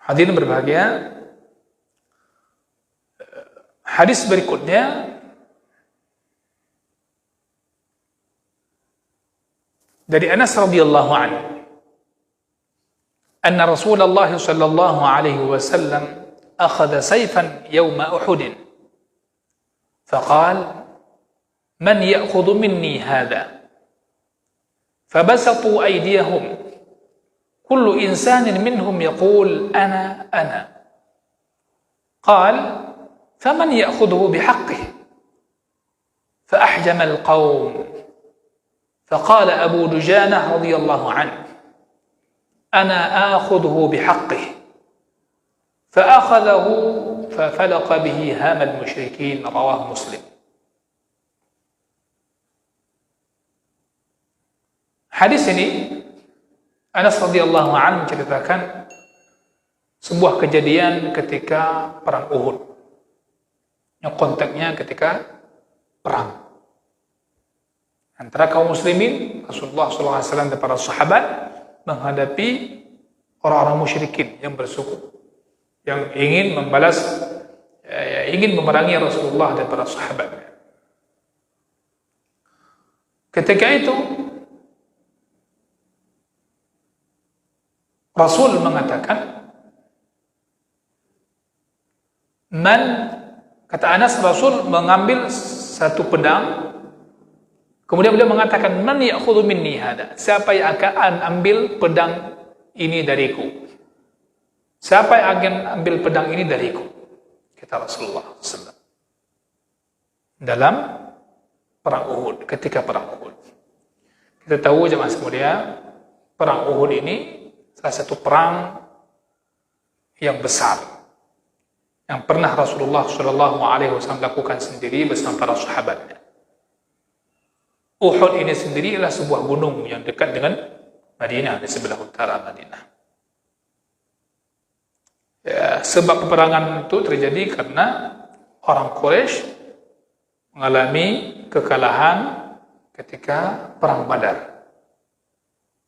Hadirin berbahagia, hadis berikutnya dari Anas radhiyallahu anhu, anna Rasulullah sallallahu alaihi wasallam akhadha sayfan yawma Uhud, faqala man ya'khudhu minni hadha, fabasatu aydiyahum, kullu insanin minhum yaqul ana ana, qala faman ya'khudhuhu bihaqqihi, فأحجم القوم، فقال أبو دجانة رضي الله عنه أنا آخذه بحقه، فأخذه ففلق به هام المشركين، رواه مسلم. Hadis ini Anas radhiyallahu anhu menceritakan sebuah kejadian ketika perang Uhud, yang konteksnya ketika perang antara kaum muslimin, Rasulullah SAW dan para sahabat menghadapi orang-orang musyrikin yang bersuku, yang ingin membalas, ingin memerangi Rasulullah dan para sahabatnya. Ketika itu Rasul mengatakan, kata Anas, Rasul mengambil satu pedang, kemudian beliau mengatakan, man ya'khudhu minni hada, siapa yang akan ambil pedang ini dariku? Siapa yang akan ambil pedang ini dariku? Kata Rasulullah SAW dalam perang Uhud, ketika perang Uhud. Kita tahu jemaah sekalian, perang Uhud ini salah satu perang yang besar yang pernah Rasulullah SAW lakukan sendiri bersama para sahabatnya. Uhud ini sendiri adalah sebuah gunung yang dekat dengan Madinah, di sebelah utara Madinah. Ya, sebab peperangan itu terjadi karena orang Quraisy mengalami kekalahan ketika perang Badar.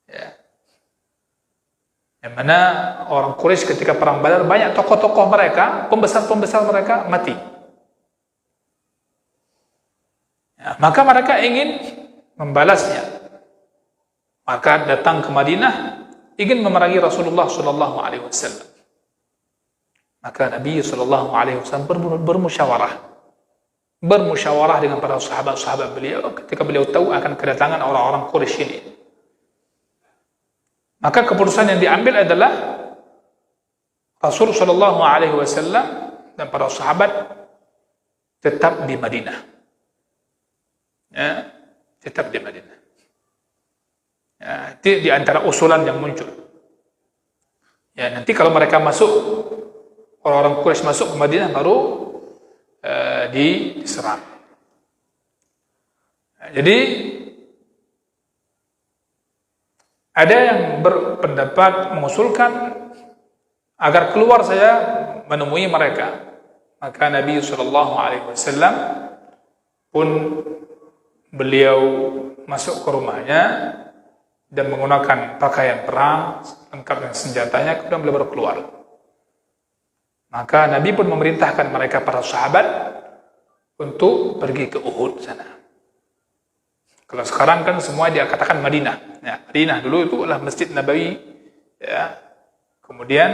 Ya. Yang mana orang Quraisy ketika perang Badar, banyak tokoh-tokoh mereka, pembesar-pembesar mereka mati. Ya, maka mereka ingin membalasnya. Maka datang ke Madinah, ingin memerangi Rasulullah SAW. Maka Nabi SAW bermusyawarah dengan para sahabat-sahabat beliau ketika beliau tahu akan kedatangan orang-orang Quraisy ini. Maka keputusan yang diambil adalah Rasul SAW dan para sahabat tetap di Madinah. Ya, tetap di Madinah. Ya, itu di antara usulan yang muncul. Ya, nanti kalau mereka masuk, orang-orang Quraisy masuk ke Madinah, baru diserang. Ya, jadi ada yang berpendapat mengusulkan agar keluar saya menemui mereka. Maka Nabi SAW pun beliau masuk ke rumahnya dan menggunakan pakaian perang lengkap dengan senjatanya, kemudian beliau baru keluar. Maka Nabi pun memerintahkan mereka para sahabat untuk pergi ke Uhud sana. Kalau sekarang kan semua dia katakan Madinah. Ya, Madinah dulu itu adalah Masjid Nabawi. Ya. Kemudian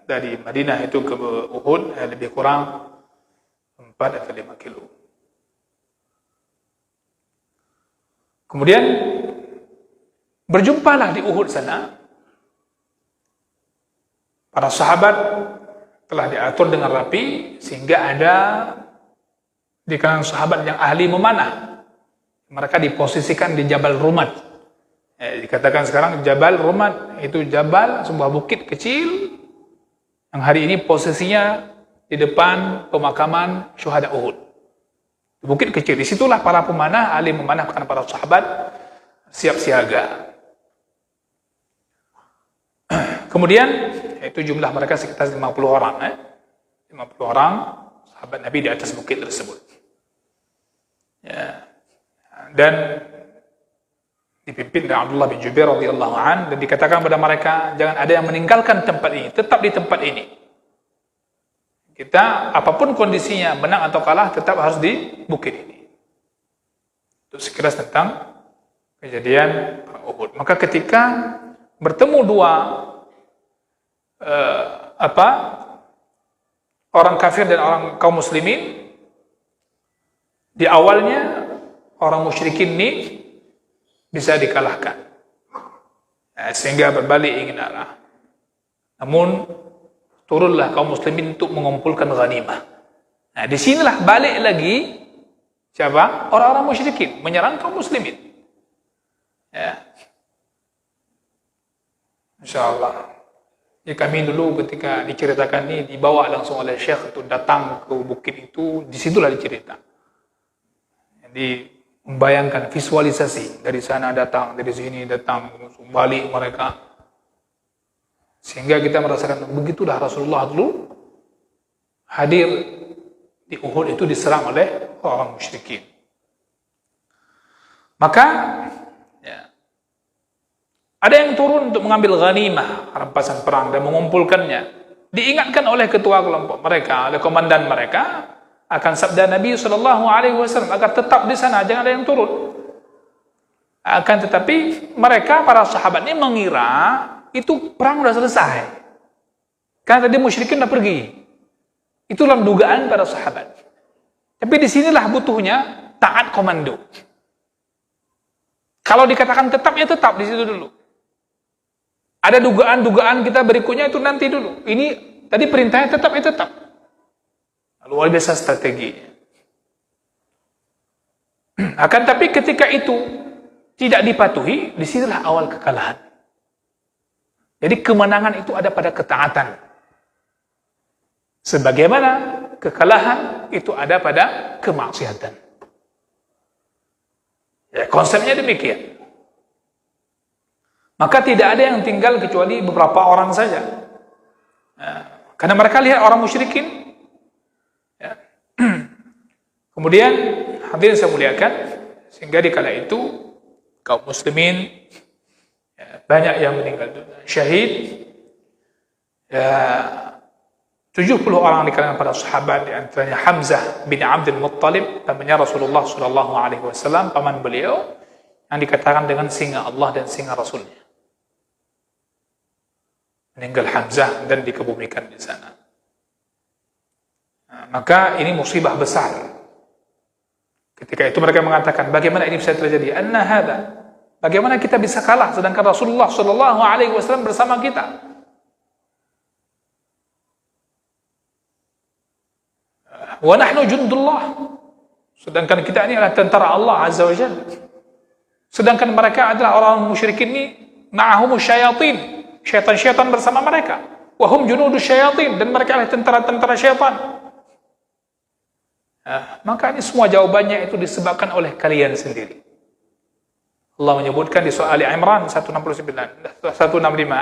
dari Madinah itu ke Uhud lebih kurang 4 atau 5 kilo. Kemudian berjumpalah di Uhud sana. Para sahabat telah diatur dengan rapi sehingga ada di kalangan sahabat yang ahli memanah. Mereka diposisikan di Jabal Rumat. Dikatakan sekarang Jabal Rumat itu jabal, sebuah bukit kecil yang hari ini posisinya di depan pemakaman syuhada Uhud. Bukit kecil, disitulah para pemanah, ahli memanah karena para sahabat siap siaga. Kemudian itu jumlah mereka sekitar 50 orang. 50 orang sahabat Nabi di atas bukit tersebut. Ya. Dan dipimpin oleh Abdullah bin Jubair radhiyallahu an, dan dikatakan kepada mereka, jangan ada yang meninggalkan tempat ini, tetap di tempat ini. Kita apapun kondisinya, menang atau kalah, tetap harus di bukit ini. Itu sekilas tentang kejadian perang Uhud. Maka ketika bertemu dua orang kafir dan orang kaum muslimin, di awalnya orang musyrikin ini bisa dikalahkan, sehingga berbalik ingin arah. Namun turunlah kaum muslimin untuk mengumpulkan ghanimah. Nah, disinilah balik lagi siapa? Orang-orang musyrikin menyerang kaum muslimin. Ya, insyaallah. Ya, kami dulu ketika diceritakan ini dibawa langsung oleh Syekh untuk datang ke bukit itu, disitulah dicerita. Jadi membayangkan visualisasi dari sana datang, dari sini datang, balik mereka. Sehingga kita merasakan begitulah Rasulullah dulu hadir di Uhud itu diserang oleh orang musyrikin. Maka ya, ada yang turun untuk mengambil ghanimah, rampasan perang, dan mengumpulkannya. Diingatkan oleh ketua kelompok mereka, oleh komandan mereka, akan sabda Nabi SAW agar tetap di sana, jangan ada yang turun. Akan tetapi mereka, para sahabat ini mengira itu perang sudah selesai, karena tadi musyrikin sudah pergi. Itulah dugaan para sahabat. Tapi disinilah butuhnya taat komando. Kalau dikatakan tetap, ya tetap di situ dulu. Ada dugaan-dugaan kita berikutnya itu nanti dulu. Ini tadi perintahnya tetap, ya tetap. Luar biasa strategi. Akan tapi ketika itu tidak dipatuhi, disinilah awal kekalahan. Jadi kemenangan itu ada pada ketaatan. Sebagaimana kekalahan itu ada pada kemaksiatan. Ya, konsepnya demikian. Maka tidak ada yang tinggal kecuali beberapa orang saja. Nah, karena mereka lihat orang musyrikin. Ya. Kemudian hadirin saya muliakan, sehingga di kala itu kaum muslimin ya, banyak yang meninggal dunia syahid. Ya, 70 orang di kalangan para sahabat, di antaranya Hamzah bin Abdul Muttalib, pamannya Rasulullah SAW, paman beliau yang dikatakan dengan singa Allah dan singa Rasulnya. Meninggal Hamzah dan dikebumikan di sana. Nah, maka ini musibah besar. Ketika itu mereka mengatakan, bagaimana ini bisa terjadi? Anna hadha. Bagaimana kita bisa kalah sedangkan Rasulullah SAW bersama kita? Wa nahnu jundullah. Sedangkan kita ini adalah tentara Allah Azza wa Jalla. Sedangkan mereka adalah orang musyrikin ini, ma'ahumus syayatin, syaitan-syaitan bersama mereka. Wa hum junudus syayatin, dan mereka adalah tentara-tentara syaitan. Maka ini semua jawabannya itu disebabkan oleh kalian sendiri. Allah menyebutkan di surah Ali Imran 165,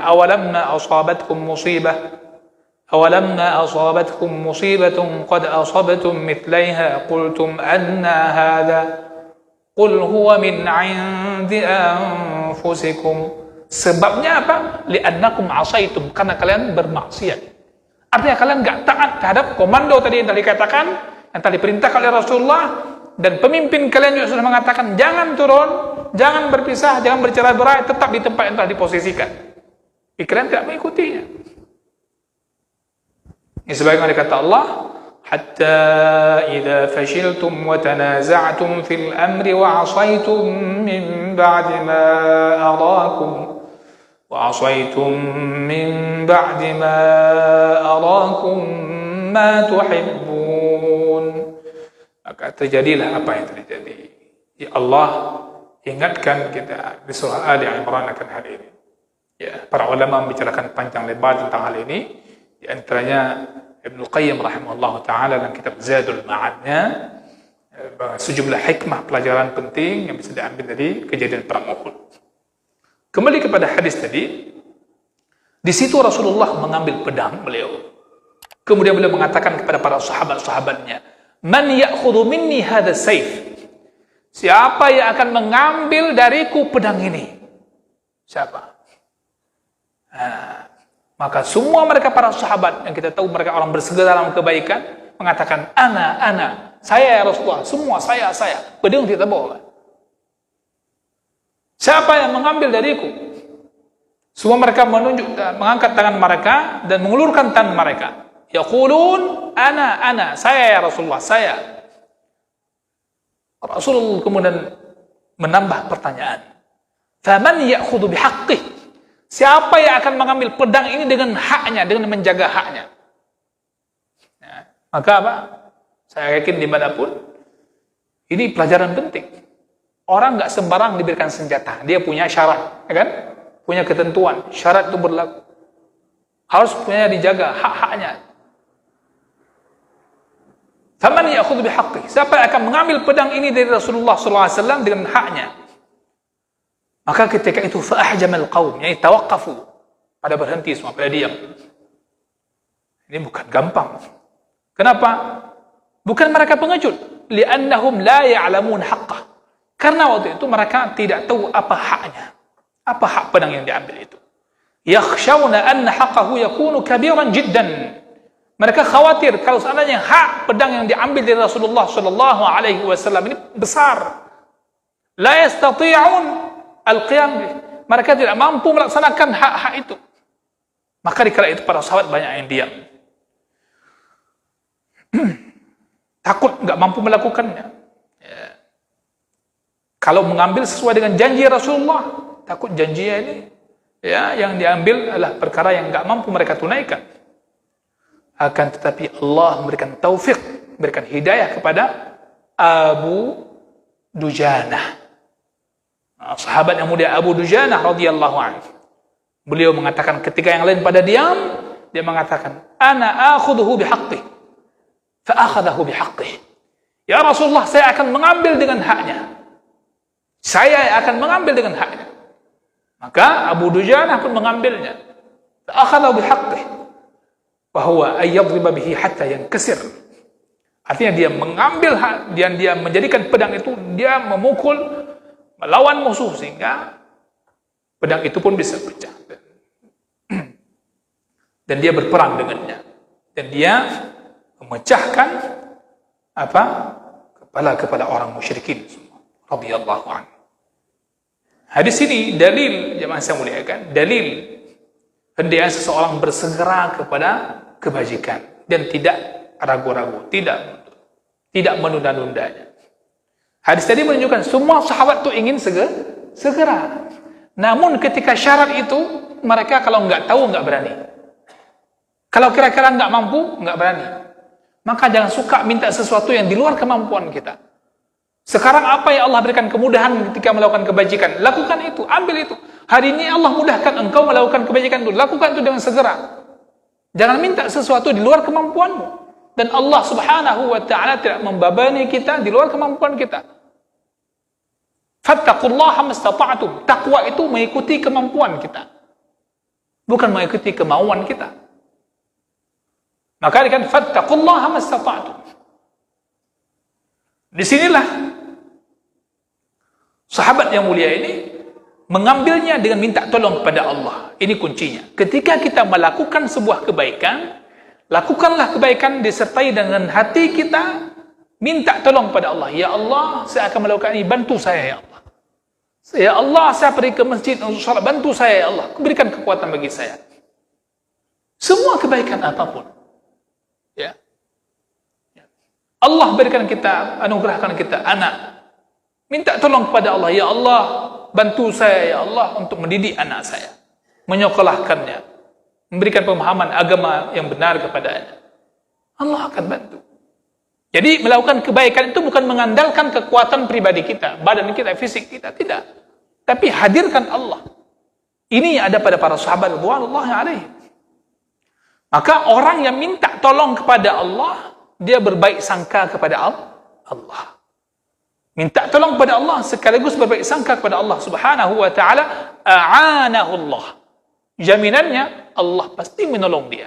awalamma asabatkum musibah أولما أصابتكم مصيبة قد أصبتم مثليها قلتم أن هذا قل هو من عند أنفسكم. Sebabnya apa? Li'annakum asaitum, karena kalian bermaksiat. Artinya kalian enggak taat terhadap komando tadi yang tadi dikatakan, yang tadi diperintahkan oleh Rasulullah, dan pemimpin kalian juga sudah mengatakan jangan turun, jangan berpisah, jangan bercerai-berai, tetap di tempat yang telah diposisikan. Kalian tidak mengikutinya. Ini sebagaimana kata Allah, hatta idza fashiltum wa tanaza'tum fil amri wa 'asaytum min ba'di ma arakum ma tuhibbun. Maka terjadilah apa yang terjadi. Ya Allah ingatkan kita di surah Ali Imran akan hal ini. Ya, para ulama membicarakan panjang lebar tentang hal ini. Di antaranya Ibnu Qayyim rahimahullah ta'ala dalam kitab Zadul Ma'adnya, sejumlah hikmah pelajaran penting yang bisa diambil dari kejadian perang Uhud. Kembali kepada hadis tadi, di situ Rasulullah mengambil pedang beliau. Kemudian beliau mengatakan kepada para sahabat-sahabatnya, "Man ya'khudhu minni hadha sayf?" siapa yang akan mengambil dariku pedang ini? Siapa? Maka semua mereka para sahabat yang kita tahu mereka orang bersegera dalam kebaikan mengatakan, ana, saya ya Rasulullah, semua saya. Pedang tidak bawa. Siapa yang mengambil dariku? Semua mereka mengangkat tangan mereka dan mengulurkan tangan mereka. Yaqulun, ana, saya ya Rasulullah, saya. Rasulullah kemudian menambah pertanyaan. Faman ya'khudhu bihaqqih? Siapa yang akan mengambil pedang ini dengan haknya, dengan menjaga haknya? Maka apa? Saya yakin dimanapun, ini pelajaran penting. Orang nggak sembarang diberikan senjata. Dia punya syarat, ya kan? Punya ketentuan. Syarat itu berlaku. Harus punya dijaga hak-haknya. Faman ya'khudhu bihaqqih? Siapa yang akan mengambil pedang ini dari Rasulullah SAW dengan haknya? Maka ketika itu fa'ahjamal qaum, yakni tawaqqafu, pada berhenti semua, pada diam. Ini bukan gampang. Kenapa? Bukan mereka pengecut, li'annahum la ya'lamun haqqah. Karena waktu itu mereka tidak tahu apa haknya. Apa hak pedang yang diambil itu? Yakhshawna anna haqqahu yakunu kabiran jiddan. Mereka khawatir kalau seandainya hak pedang yang diambil dari Rasulullah SAW ini besar. La yastati'un al-qiyam bih. Mereka tidak mampu melaksanakan hak-hak itu. Maka dikala itu para sahabat banyak yang diam. Takut nggak mampu melakukannya. Ya. Kalau mengambil sesuai dengan janji Rasulullah, takut janjinya ini ya yang diambil adalah perkara yang nggak mampu mereka tunaikan. Akan tetapi Allah memberikan taufik, memberikan hidayah kepada Abu Dujanah. Sahabat yang mulia Abu Dujanah radhiyallahu anhu. Beliau mengatakan ketika yang lain pada diam, dia mengatakan, "Ana akhudhuhu bihaqqih." Fa akhadahu bihaqqih. Ya Rasulullah, saya akan mengambil dengan haknya. Saya akan mengambil dengan haknya. Maka Abu Dujanah pun mengambilnya. Fa akhadahu bihaqqih. Wa huwa ayyadriba bihi hatta yankasir. Artinya dia mengambil hak, dia menjadikan pedang itu, dia memukul melawan musuh sehingga pedang itu pun bisa pecah. Dan dia berperang dengannya. Dan dia memecahkan apa? Kepala-kepala orang musyrikin semua. Radhiyallahu anhu. Hadis ini dalil, jemaah saya muliakan, dalil hendaknya seseorang bersegera kepada kebajikan dan tidak ragu-ragu, tidak menunda-nundanya. Hadis tadi menunjukkan semua sahabat itu ingin segera. Namun ketika syarat itu, mereka kalau nggak tahu nggak berani. Kalau kira-kira nggak mampu, nggak berani. Maka jangan suka minta sesuatu yang di luar kemampuan kita. Sekarang apa yang Allah berikan kemudahan ketika melakukan kebajikan? Lakukan itu, ambil itu. Hari ini Allah mudahkan engkau melakukan kebajikan itu. Lakukan itu dengan segera. Jangan minta sesuatu di luar kemampuanmu. Dan Allah Subhanahu wa ta'ala tidak membebani kita di luar kemampuan kita. Fattaqullaha mastata'tum. Takwa itu mengikuti kemampuan kita. Bukan mengikuti kemauan kita. Maka dikatakan fattaqullaha mastata'tum. Disinilah sahabat yang mulia ini mengambilnya dengan minta tolong kepada Allah. Ini kuncinya. Ketika kita melakukan sebuah kebaikan, lakukanlah kebaikan disertai dengan hati kita minta tolong kepada Allah. Ya Allah, saya akan melakukan ini, bantu saya ya Allah. Ya Allah, saya pergi ke masjid untuk salat, bantu saya ya Allah. Berikan kekuatan bagi saya. Semua kebaikan apapun. Ya. Allah berikan kita, anugerahkan kita anak. Minta tolong kepada Allah. Ya Allah, bantu saya ya Allah untuk mendidik anak saya. Menyekolahkannya. Memberikan pemahaman agama yang benar kepadanya. Allah akan bantu. Jadi melakukan kebaikan itu bukan mengandalkan kekuatan pribadi kita, badan kita, fisik kita, tidak. Tapi hadirkan Allah. Ini yang ada pada para sahabat radhiyallahu alaihim. Maka orang yang minta tolong kepada Allah, dia berbaik sangka kepada Allah. Minta tolong kepada Allah sekaligus berbaik sangka kepada Allah Subhanahu wa ta'ala. A'anahu Allah. Jaminannya Allah pasti menolong dia.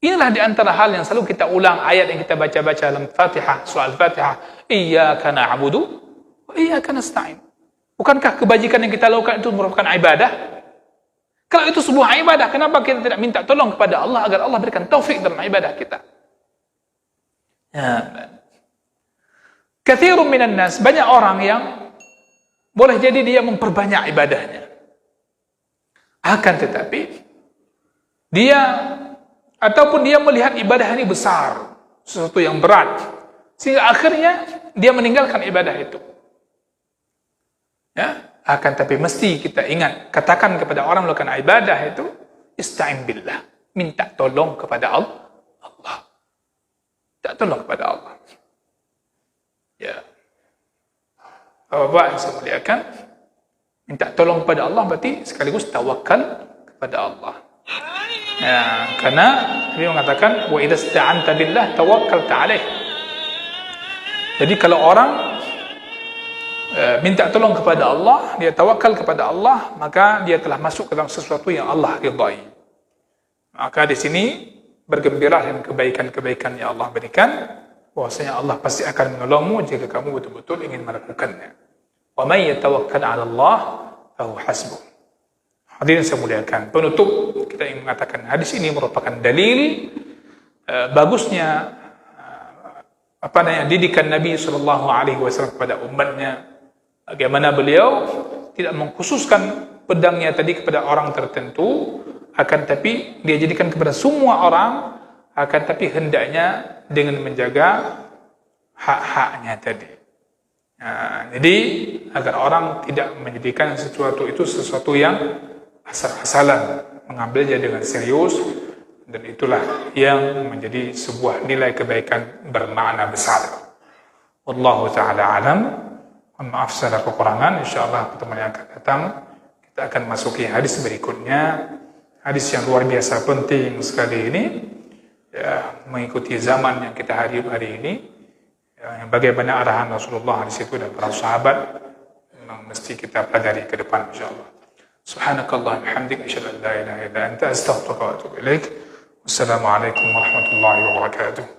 Inilah di antara hal yang selalu kita ulang ayat yang kita baca-baca dalam Fatihah, surah Al-Fatihah. Iyyaka na'budu wa iyyaka nasta'in. Bukankah kebajikan yang kita lakukan itu merupakan ibadah? Kalau itu sebuah ibadah, kenapa kita tidak minta tolong kepada Allah agar Allah berikan taufik dalam ibadah kita? Ya. Katsirun minan nas, banyak orang yang boleh jadi dia memperbanyak ibadahnya. Akan tetapi dia ataupun dia melihat ibadah ini besar, sesuatu yang berat, sehingga akhirnya dia meninggalkan ibadah itu. Ya, akan tapi mesti kita ingat, katakan kepada orang melakukan ibadah itu, ista'in billah, minta tolong kepada Allah. Minta tolong kepada Allah. Ya. Bapak yang saya muliakan, minta tolong kepada Allah berarti sekaligus tawakal kepada Allah. Ya, karena Nabi mengatakan wa idza sta'anta billah tawakkalta alaih. Jadi kalau orang minta tolong kepada Allah, dia tawakal kepada Allah, maka dia telah masuk ke dalam sesuatu yang Allah ridai. Maka di sini bergembira dengan kebaikan-kebaikan yang Allah berikan, bahwasanya Allah pasti akan menolongmu jika kamu betul-betul ingin melakukannya. Wa may yatawakkal 'ala Allah fa huwa hasbuh. Hadirin saya muliakan, penutup kita ingin mengatakan hadis ini merupakan dalil bagusnya didikan Nabi SAW kepada umatnya. Bagaimana beliau tidak mengkhususkan pedangnya tadi kepada orang tertentu, akan tapi dia jadikan kepada semua orang, akan tapi hendaknya dengan menjaga hak-haknya tadi. Nah, jadi agar orang tidak menjadikan sesuatu itu sesuatu yang asal-asalan, mengambilnya dengan serius, dan itulah yang menjadi sebuah nilai kebaikan bermakna besar. Wallahu ta'ala alam. Maaf secara kekurangan, insyaallah pertemuan yang akan datang kita akan masuki hadis berikutnya, hadis yang luar biasa penting sekali ini, ya, mengikuti zaman yang kita hadapi hari ini, ya, yang bagaimana arahan Rasulullah di situ dan para sahabat, memang mesti kita pelajari ke depan insyaallah. Subhanakallah bihamdika asyhadu an la ilaha illa anta astaghfiruka wa atubu ilaik. Wassalamualaikum warahmatullahi wabarakatuh.